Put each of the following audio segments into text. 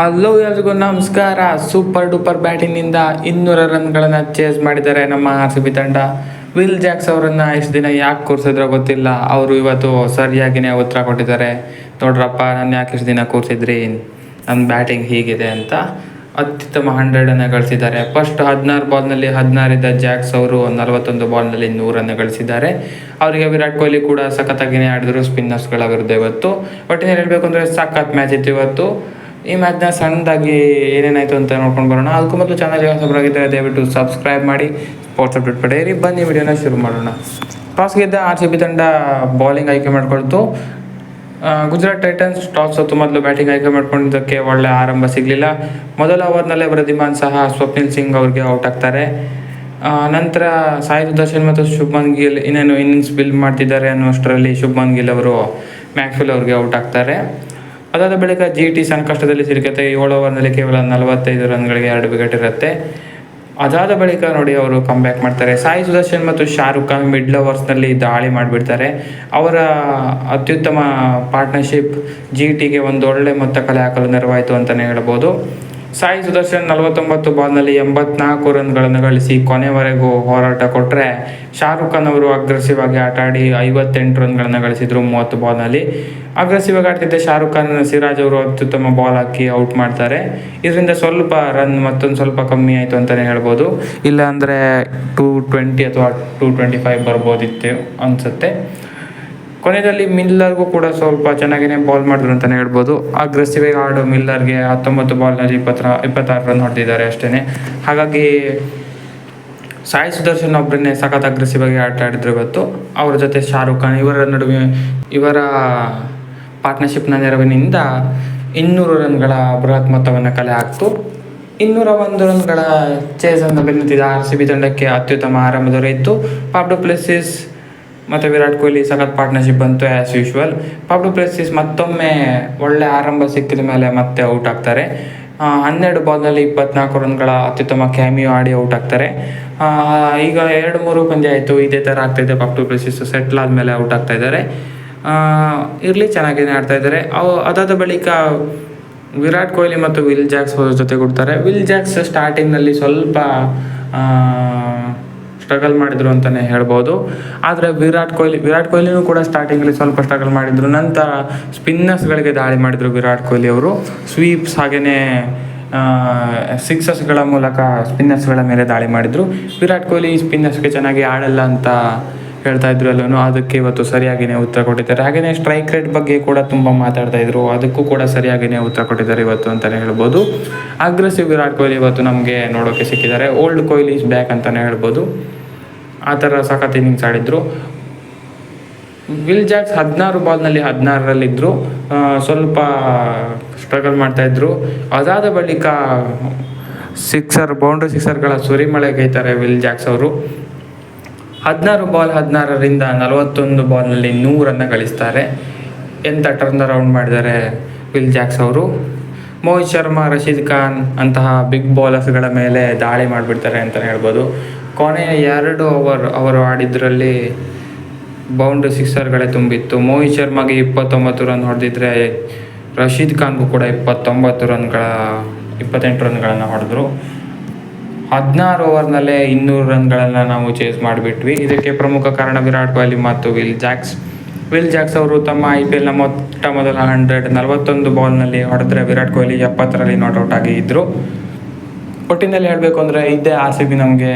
Hello ಎಲ್ರಿಗೂ ನಮಸ್ಕಾರ. Super duper ಬ್ಯಾಟಿಂಗ್ನಿಂದ 200 ರನ್ಗಳನ್ನು chase ಮಾಡಿದ್ದಾರೆ ನಮ್ಮ RCB ತಂಡ. ವಿಲ್ ಜಾಕ್ಸ್ ಅವರನ್ನು ಇಷ್ಟು ದಿನ ಯಾಕೆ ಕೂರಿಸಿದ್ರೋ ಗೊತ್ತಿಲ್ಲ. ಅವರು ಇವತ್ತು ಸರಿಯಾಗಿಯೇ ಉತ್ತರ ಕೊಟ್ಟಿದ್ದಾರೆ. ನೋಡ್ರಪ್ಪ, ನಾನು ಯಾಕೆ ಇಷ್ಟು ದಿನ ಕೂರಿಸಿದ್ರಿ, ನನ್ನ ಬ್ಯಾಟಿಂಗ್ ಹೀಗಿದೆ ಅಂತ. ಅತ್ಯುತ್ತಮ 100 ಗಳಿಸಿದ್ದಾರೆ. ಫಸ್ಟ್ 16 ಬಾಲ್ನಲ್ಲಿ 16 ಇದ್ದ ಜಾಕ್ಸ್ ಅವರು 41 ಬಾಲ್ನಲ್ಲಿ 100 ರನ್ ಗಳಿಸಿದ್ದಾರೆ. ಅವರಿಗೆ ವಿರಾಟ್ ಕೊಹ್ಲಿ ಕೂಡ ಸಖತ್ತಾಗಿಯೇ ಆಡಿದ್ರು ಸ್ಪಿನ್ನರ್ಸ್ಗಳ ವಿರುದ್ಧ ಇವತ್ತು. ಒಟ್ಟಿನಲ್ಲಿ ಹೇಳಬೇಕು ಅಂದರೆ ಸಖತ್ ಮ್ಯಾಚ್ ಇತ್ತು ಇವತ್ತು. ಈ ಮ್ಯಾಚ್ನ ಸಣ್ಣದಾಗಿ ಏನೇನಾಯಿತು ಅಂತ ನೋಡ್ಕೊಂಡು ಬರೋಣ. ಅದಕ್ಕೂ ಮೊದಲು ಚಾನಲ್ಗೆ ಹೊಸಬರಾಗಿದ್ದರೆ ದಯವಿಟ್ಟು ಸಬ್ಸ್ಕ್ರೈಬ್ ಮಾಡಿ, ಸ್ಪೋರ್ಟ್ಸ್ ಅಪ್ಡೇಟ್ ಪಡೆಯಿರಿ. ಬನ್ನಿ ವಿಡಿಯೋನ ಶುರು ಮಾಡೋಣ. ಟಾಸ್ ಗೆದ್ದ RCB ತಂಡ ಬೌಲಿಂಗ್ ಆಯ್ಕೆ ಮಾಡಿಕೊಳ್ತು. ಗುಜರಾತ್ ಟೈಟನ್ಸ್ ಟಾಸ್ ಹೊತ್ತು ಮೊದಲು ಬ್ಯಾಟಿಂಗ್ ಆಯ್ಕೆ ಮಾಡ್ಕೊಂಡಿದ್ದಕ್ಕೆ ಒಳ್ಳೆ ಆರಂಭ ಸಿಗಲಿಲ್ಲ. ಮೊದಲ ಓವರ್ನಲ್ಲೇ ವೃದ್ಧಿಮಾನ್ ಸಹ ಸ್ವಪ್ನಿಲ್ ಸಿಂಗ್ ಅವ್ರಿಗೆ ಔಟ್ ಆಗ್ತಾರೆ. ನಂತರ ಸಾಯಿ ಸುದರ್ಶನ್ ಮತ್ತು ಶುಭ್ಮನ್ ಗಿಲ್ ಇನ್ನೇನು ಇನ್ನಿಂಗ್ಸ್ ಬಿಲ್ಡ್ ಮಾಡ್ತಿದ್ದಾರೆ ಅನ್ನುವಷ್ಟರಲ್ಲಿ ಶುಭ್ಮನ್ ಗಿಲ್ ಅವರು ಮ್ಯಾಕ್ಸ್ವೆಲ್ ಅವ್ರಿಗೆ ಔಟ್ ಆಗ್ತಾರೆ. ಅದಾದ ಬಳಿಕ GT ಸಂಕಷ್ಟದಲ್ಲಿ ಸಿಲುಕುತ್ತೆ. 7 ಓವರ್ನಲ್ಲಿ ಕೇವಲ 45 ರನ್ಗಳಿಗೆ 2 ವಿಕೆಟ್ ಇರುತ್ತೆ. ಅದಾದ ಬಳಿಕ ನೋಡಿ ಅವರು ಕಮ್ಬ್ಯಾಕ್ ಮಾಡ್ತಾರೆ. ಸಾಯಿ ಸುದರ್ಶನ್ ಮತ್ತು ಶಾರುಖ್ ಖಾನ್ ಮಿಡ್ಲ್ ಓವರ್ಸ್ನಲ್ಲಿ ದಾಳಿ ಮಾಡಿಬಿಡ್ತಾರೆ. ಅವರ ಅತ್ಯುತ್ತಮ ಪಾರ್ಟ್ನರ್ಶಿಪ್ GTಗೆ ಒಂದು ಒಳ್ಳೆ ಮೊತ್ತ ಕಲೆ ಹಾಕಲು ನೆರವಾಯಿತು ಅಂತಲೇ ಹೇಳ್ಬೋದು. ಸಾಯಿ ಸುದರ್ಶನ್ 49 ಬಾಲ್ನಲ್ಲಿ 84 ರನ್ಗಳನ್ನು ಗಳಿಸಿ ಕೊನೆವರೆಗೂ ಹೋರಾಟ ಕೊಟ್ಟರೆ, ಶಾರುಖ್ ಖಾನ್ ಅವರು ಅಗ್ರೆಸಿವ್ ಆಗಿ ಆಟ ಆಡಿ 58 ರನ್ಗಳನ್ನು ಗಳಿಸಿದ್ರು 30 ಬಾಲ್ನಲ್ಲಿ. ಅಗ್ರೆಸಿವ್ ಆಗಿ ಆಡ್ತಿದ್ದ ಶಾರುಖ್ ಖಾನ್ ಸಿರಾಜ್ ಅವರು ಅತ್ಯುತ್ತಮ ಬಾಲ್ ಹಾಕಿ ಔಟ್ ಮಾಡ್ತಾರೆ. ಇದರಿಂದ ಸ್ವಲ್ಪ ರನ್ ಮತ್ತೊಂದು ಸ್ವಲ್ಪ ಕಮ್ಮಿ ಆಯಿತು ಅಂತಲೇ ಹೇಳ್ಬೋದು. ಇಲ್ಲ ಅಂದರೆ 220 ಅಥವಾ 225 ಬರ್ಬೋದಿತ್ತು ಅನಿಸುತ್ತೆ. ಕೊನೆಯಲ್ಲಿ ಮಿಲ್ಲರ್ಗೂ ಕೂಡ ಸ್ವಲ್ಪ ಚೆನ್ನಾಗಿಯೇ ಬಾಲ್ ಮಾಡಿದ್ರು ಅಂತಲೇ ಹೇಳ್ಬೋದು. ಅಗ್ರೆಸಿವ್ ಆಗಿ ಆಡೋ ಮಿಲ್ಲರ್ಗೆ 19 ಬಾಲ್ನಲ್ಲಿ 26 ರನ್ ಹೊಡೆದಿದ್ದಾರೆ ಅಷ್ಟೇ. ಹಾಗಾಗಿ ಸಾಯಿ ಸುದರ್ಶನ್ ಒಬ್ಬರನ್ನೇ ಸಖತ್ ಅಗ್ರೆಸಿವ್ ಆಗಿ ಆಟ ಆಡಿದ್ರು ಇವತ್ತು. ಅವ್ರ ಜೊತೆ ಶಾರುಖ್ ಖಾನ್ ಇವರ ಪಾರ್ಟ್ನರ್ಶಿಪ್ನ ನೆರವಿನಿಂದ 200 ರನ್ಗಳ ಬೃಹತ್ ಮೊತ್ತವನ್ನು ಕಲೆ ಹಾಕ್ತು. 201 ರನ್ಗಳ ಚೇಸನ್ನು ಬೆನ್ನತ್ತಿದ RCB ತಂಡಕ್ಕೆ ಅತ್ಯುತ್ತಮ ಆರಂಭ ದೊರೆಯಿತು. ಫಾಫ್ ಡು ಪ್ಲೆಸಿಸ್ ಮತ್ತು ವಿರಾಟ್ ಕೊಹ್ಲಿ ಸಖತ್ ಪಾರ್ಟ್ನರ್ಶಿಪ್ ಬಂತು as usual. Faf du Plessis ಮತ್ತೊಮ್ಮೆ ಒಳ್ಳೆ ಆರಂಭ ಸಿಕ್ಕಿದ ಮೇಲೆ ಮತ್ತೆ ಔಟ್ ಆಗ್ತಾರೆ. 12 ಬಾಲ್ನಲ್ಲಿ 24 ರನ್ಗಳ ಅತ್ಯುತ್ತಮ ಕ್ಯಾಮಿಯೋ ಆಡಿ ಔಟ್ ಆಗ್ತಾರೆ. ಈಗ 2-3 ಪಂದ್ಯ ಆಯಿತು ಇದೇ ಥರ ಆಗ್ತಾಯಿದೆ. ಫಾಫ್ ಡು ಪ್ಲೆಸಿಸ್ ಸೆಟ್ಲ್ ಆದಮೇಲೆ ಔಟ್ ಆಗ್ತಾ ಇದ್ದಾರೆ. ಇರಲಿ, ಚೆನ್ನಾಗೇ ಆಡ್ತಾ ಇದ್ದಾರೆ. ಅದಾದ ಬಳಿಕ ವಿರಾಟ್ ಕೊಹ್ಲಿ ಮತ್ತು ವಿಲ್ ಜಾಕ್ಸ್ ಅವ್ರ ಜೊತೆ ಕೊಡ್ತಾರೆ. ವಿಲ್ ಜಾಕ್ಸ್ ಸ್ಟಾರ್ಟಿಂಗ್ನಲ್ಲಿ ಸ್ವಲ್ಪ ಸ್ಟ್ರಗಲ್ ಮಾಡಿದರು ಅಂತಲೇ ಹೇಳ್ಬೋದು. ಆದರೆ ವಿರಾಟ್ ಕೊಹ್ಲಿನೂ ಕೂಡ ಸ್ಟಾರ್ಟಿಂಗಲ್ಲಿ ಸ್ವಲ್ಪ ಸ್ಟ್ರಗಲ್ ಮಾಡಿದರು. ನಂತರ ಸ್ಪಿನ್ನರ್ಸ್ಗಳಿಗೆ ದಾಳಿ ಮಾಡಿದರು ವಿರಾಟ್ ಕೊಹ್ಲಿ ಅವರು. ಸ್ವೀಪ್ಸ್ ಹಾಗೆಯೇ ಸಿಕ್ಸಸ್ಗಳ ಮೂಲಕ ಸ್ಪಿನ್ನರ್ಸ್ಗಳ ಮೇಲೆ ದಾಳಿ ಮಾಡಿದರು. ವಿರಾಟ್ ಕೊಹ್ಲಿ ಸ್ಪಿನ್ನರ್ಸ್ಗೆ ಚೆನ್ನಾಗಿ ಆಡಲ್ಲ ಅಂತ ಹೇಳ್ತಾ ಇದ್ರು ಎಲ್ಲನೂ. ಅದಕ್ಕೆ ಇವತ್ತು ಸರಿಯಾಗಿಯೇ ಉತ್ತರ ಕೊಟ್ಟಿದ್ದಾರೆ. ಹಾಗೆಯೇ ಸ್ಟ್ರೈಕ್ ರೇಟ್ ಬಗ್ಗೆ ಕೂಡ ತುಂಬ ಮಾತಾಡ್ತಾಯಿದ್ರು. ಅದಕ್ಕೂ ಕೂಡ ಸರಿಯಾಗಿಯೇ ಉತ್ತರ ಕೊಟ್ಟಿದ್ದಾರೆ ಇವತ್ತು ಅಂತಲೇ ಹೇಳ್ಬೋದು. ಅಗ್ರೆಸಿವ್ ವಿರಾಟ್ ಕೊಹ್ಲಿ ಇವತ್ತು ನಮಗೆ ನೋಡೋಕ್ಕೆ ಸಿಕ್ಕಿದ್ದಾರೆ. ಓಲ್ಡ್ ಕೊಹ್ಲಿ ಇಸ್ ಬ್ಯಾಕ್ ಅಂತಲೇ ಹೇಳ್ಬೋದು. ಆ ಥರ ಸಖತ್ ಇನ್ನಿಂಗ್ಸ್ ಆಡಿದರು. Will Jacks 16 ಬಾಲ್ನಲ್ಲಿ 16ರಲ್ಲಿದ್ದರು. ಸ್ವಲ್ಪ ಸ್ಟ್ರಗಲ್ ಮಾಡ್ತಾಯಿದ್ರು. ಅದಾದ ಬಳಿಕ ಬೌಂಡ್ರಿ ಸಿಕ್ಸರ್ಗಳ ಸುರಿಮಳೆ ಗೈತಾರೆ ವಿಲ್ ಜಾಕ್ಸ್ ಅವರು. 16 ಬಾಲ್ 16ರಿಂದ 41 ಬಾಲ್ನಲ್ಲಿ 100 ರನ್ ಗಳಿಸ್ತಾರೆ. ಎಂಥ ಟರ್ನ್ ಅರೌಂಡ್ ಮಾಡಿದ್ದಾರೆ ವಿಲ್ ಜಾಕ್ಸ್ ಅವರು. ಮೋಹಿತ್ ಶರ್ಮಾ, ರಶೀದ್ ಖಾನ್ ಅಂತಹ ಬಿಗ್ ಬೌಲರ್ಸ್ಗಳ ಮೇಲೆ ದಾಳಿ ಮಾಡಿಬಿಡ್ತಾರೆ ಅಂತಲೇ ಹೇಳ್ಬೋದು. ಕೊನೆಯ 2 ಓವರ್ ಅವರು ಆಡಿದ್ರಲ್ಲಿ ಬೌಂಡ್ರಿ ಸಿಕ್ಸರ್ಗಳೇ ತುಂಬಿತ್ತು. ಮೋಹಿತ್ ಶರ್ಮಾಗೆ 29 ರನ್ ಹೊಡೆದಿದ್ರೆ ರಶೀದ್ ಖಾನ್ಗೂ ಕೂಡ 28 ರನ್ಗಳನ್ನು ಹೊಡೆದ್ರು. 16 ಓವರ್ನಲ್ಲೇ 200 ರನ್ಗಳನ್ನು ನಾವು ಚೇಸ್ ಮಾಡಿಬಿಟ್ವಿ. ಇದಕ್ಕೆ ಪ್ರಮುಖ ಕಾರಣ ವಿರಾಟ್ ಕೊಹ್ಲಿ ಮತ್ತು ವಿಲ್ ಜಾಕ್ಸ್ ಅವರು ತಮ್ಮ IPLನ ಮೊದಲ 41 ಬಾಲ್ನಲ್ಲಿ ಹೊಡೆದ್ರೆ ವಿರಾಟ್ ಕೊಹ್ಲಿ 70ರಲ್ಲಿ ನಾಟ್ಔಟ್ ಆಗಿ ಇದ್ದರು. ಒಟ್ಟಿನಲ್ಲಿ ಹೇಳಬೇಕು ಅಂದರೆ ಇದೇ RCB ನಮಗೆ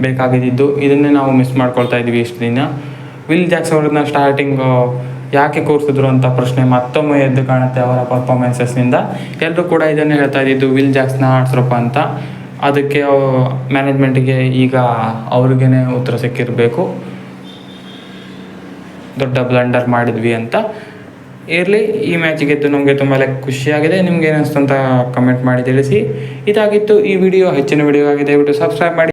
ಬೇಕಾಗಿದ್ದು. ಇದನ್ನೇ ನಾವು ಮಿಸ್ ಮಾಡ್ಕೊಳ್ತಾ ಇದ್ವಿ ಇಷ್ಟು ದಿನ. ವಿಲ್ ಜಾಕ್ಸ್ ಅವ್ರನ್ನ ಸ್ಟಾರ್ಟಿಂಗು ಯಾಕೆ ಕೂರಿಸಿದ್ರು ಅಂತ ಪ್ರಶ್ನೆ ಮತ್ತೊಮ್ಮೆ ಎದ್ದು ಕಾಣುತ್ತೆ ಅವರ ಪರ್ಫಾರ್ಮೆನ್ಸಸ್ನಿಂದ. ಎಲ್ಲರೂ ಕೂಡ ಇದನ್ನೇ ಹೇಳ್ತಾ ಇದ್ದಿದ್ದು, ವಿಲ್ ಜಾಕ್ಸ್ನ ಆಡ್ಸ್ರಪ್ಪ ಅಂತ. ಅದಕ್ಕೆ ಮ್ಯಾನೇಜ್ಮೆಂಟಿಗೆ ಈಗ ಅವ್ರಿಗೇ ಉತ್ತರ ಸಿಕ್ಕಿರಬೇಕು, ದೊಡ್ಡ ಬ್ಲಂಡರ್ ಮಾಡಿದ್ವಿ ಅಂತ. ಇರಲಿ, ಈ ಮ್ಯಾಚ್ ಗೆದ್ದು ನಮಗೆ ತುಂಬ ಖುಷಿಯಾಗಿದೆ. ನಿಮ್ಗೆ ಏನಿಸ್ತು ಅಂತ ಕಮೆಂಟ್ ಮಾಡಿ ತಿಳಿಸಿ. ಇದಾಗಿತ್ತು ಈ ವಿಡಿಯೋ. ಹೆಚ್ಚಿನ ವಿಡಿಯೋ ಆಗಿದೆ, ದಯವಿಟ್ಟು ಸಬ್ಸ್ಕ್ರೈಬ್ ಮಾಡಿ.